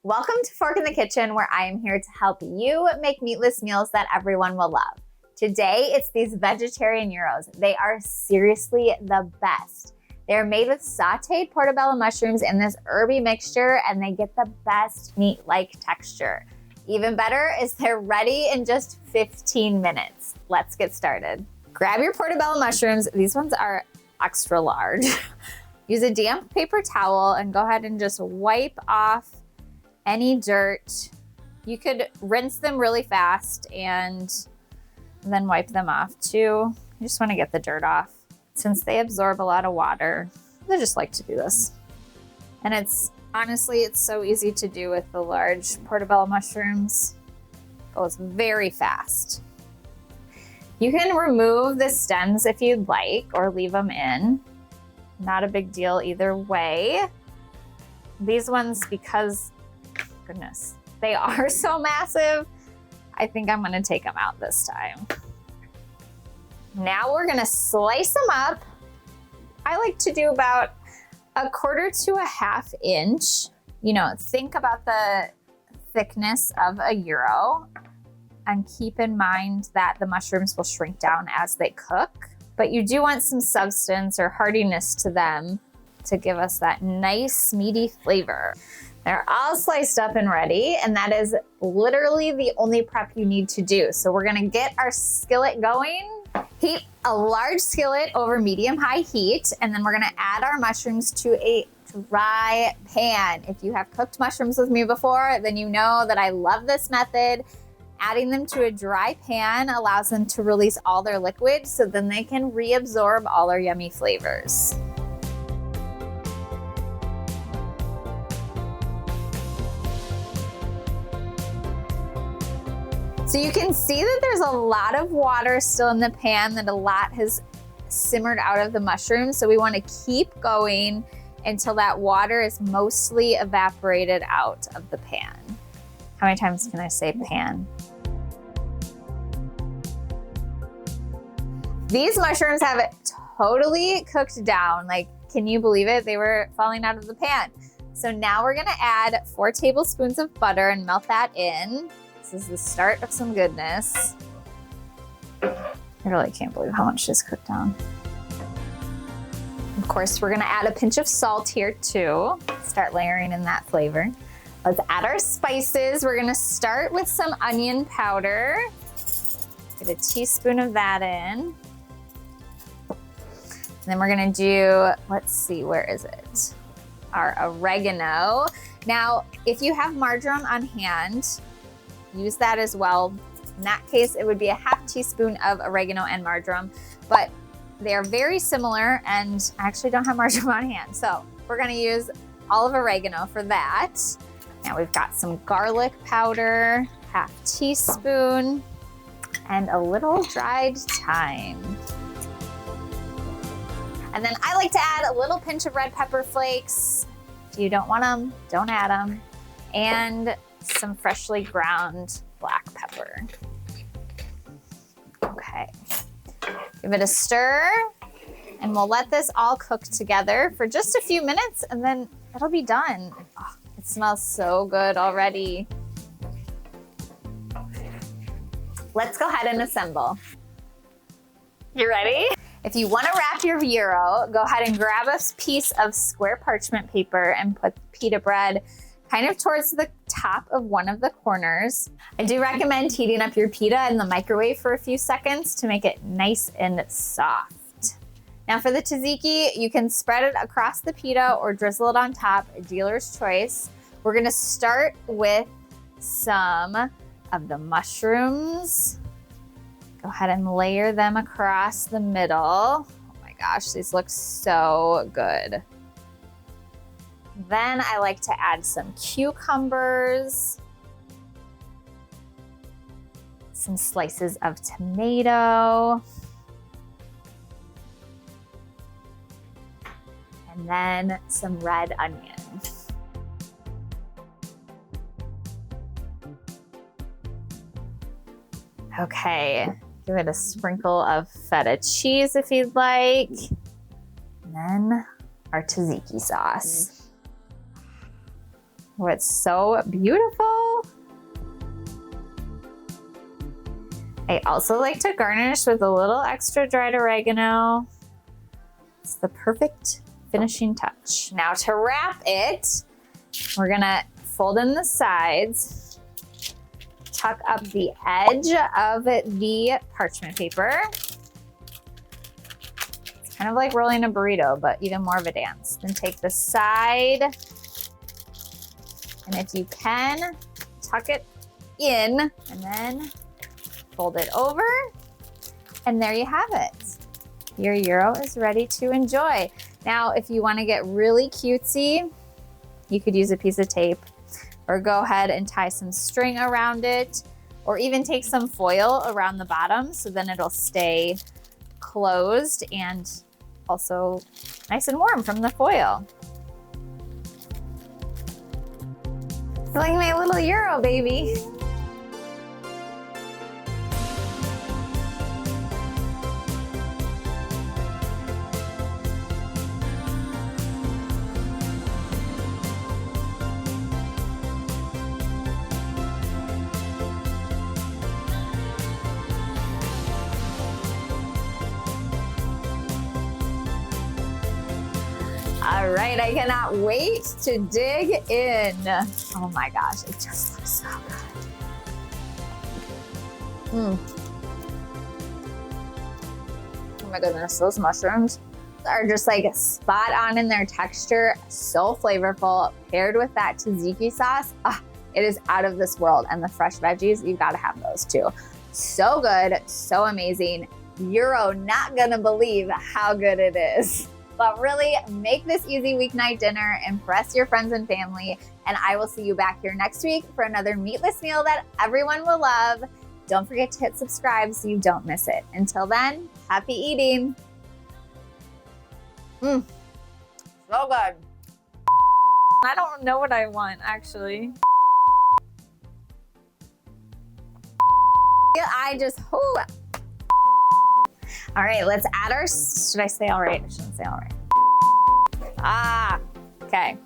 Welcome to Fork in the Kitchen, where I am here to help you make meatless meals that everyone will love. Today, it's these vegetarian gyros. They are seriously the best. They're made with sauteed portobello mushrooms in this herby mixture, and they get the best meat-like texture. Even better is they're ready in just 15 minutes. Let's get started. Grab your portobello mushrooms. These ones are extra large. Use a damp paper towel and go ahead and just wipe off any dirt. You could rinse them really fast and then wipe them off too. You just want to get the dirt off. Since they absorb a lot of water, I just like to do this. And honestly, it's so easy to do with the large portobello mushrooms. It goes very fast. You can remove the stems if you'd like or leave them in. Not a big deal either way. These ones, because goodness, they are so massive, I think I'm gonna take them out this time. Now we're gonna slice them up. I like to do about 1/4 to 1/2 inch. You know, think about the thickness of a gyro and keep in mind that the mushrooms will shrink down as they cook, but you do want some substance or hardiness to them to give us that nice meaty flavor. They're all sliced up and ready, and that is literally the only prep you need to do. So we're gonna get our skillet going. Heat a large skillet over medium-high heat, and then we're gonna add our mushrooms to a dry pan. If you have cooked mushrooms with me before, then you know that I love this method. Adding them to a dry pan allows them to release all their liquid, so then they can reabsorb all our yummy flavors. So you can see that there's a lot of water still in the pan, that a lot has simmered out of the mushrooms. So we want to keep going until that water is mostly evaporated out of the pan. How many times can I say pan? These mushrooms have totally cooked down. Like, can you believe it? They were falling out of the pan. So now we're gonna add 4 tablespoons of butter and melt that in. This is the start of some goodness. I really can't believe how much is cooked down. Of course, we're gonna add a pinch of salt here too. Start layering in that flavor. Let's add our spices. We're gonna start with some onion powder. Get a teaspoon of that in. And then we're gonna do, let's see, where is it? Our oregano. Now, if you have marjoram on hand, use that as well. In that case, it would be a 1/2 teaspoon of oregano and marjoram, but they are very similar, and I actually don't have marjoram on hand. So we're gonna use all of oregano for that. Now we've got some garlic powder, 1/2 teaspoon, and a little dried thyme. And then I like to add a little pinch of red pepper flakes. If you don't want them, don't add them. And some freshly ground black pepper. Okay, give it a stir, and we'll let this all cook together for just a few minutes, and then it'll be done. Oh, it smells so good already. Let's go ahead and assemble. You ready? If you want to wrap your gyro, go ahead and grab a piece of square parchment paper and put pita bread kind of towards the top of one of the corners. I do recommend heating up your pita in the microwave for a few seconds to make it nice and soft. Now for the tzatziki, you can spread it across the pita or drizzle it on top, a dealer's choice. We're gonna start with some of the mushrooms. Go ahead and layer them across the middle. Oh my gosh, these look so good. Then I like to add some cucumbers, some slices of tomato, and then some red onion. Okay, give it a sprinkle of feta cheese if you'd like. And then our tzatziki sauce. Oh, it's so beautiful. I also like to garnish with a little extra dried oregano. It's the perfect finishing touch. Now to wrap it, we're gonna fold in the sides, tuck up the edge of the parchment paper. It's kind of like rolling a burrito, but even more of a dance. Then take the side, and if you can, tuck it in, and then fold it over, and there you have it. Your gyro is ready to enjoy. Now, if you want to get really cutesy, you could use a piece of tape, or go ahead and tie some string around it, or even take some foil around the bottom so then it'll stay closed and also nice and warm from the foil. It's like my little gyro baby. All right, I cannot wait to dig in. Oh my gosh, it just looks so good. Oh my goodness, those mushrooms are just like spot on in their texture, so flavorful, paired with that tzatziki sauce. It is out of this world. And the fresh veggies, you've gotta have those too. So good, so amazing. Gyro not gonna believe how good it is. But really, make this easy weeknight dinner, impress your friends and family, and I will see you back here next week for another meatless meal that everyone will love. Don't forget to hit subscribe so you don't miss it. Until then, happy eating. So good. I don't know what I want, actually. I just, ooh. All right, let's add our, should I say all right? I shouldn't say all right. Okay.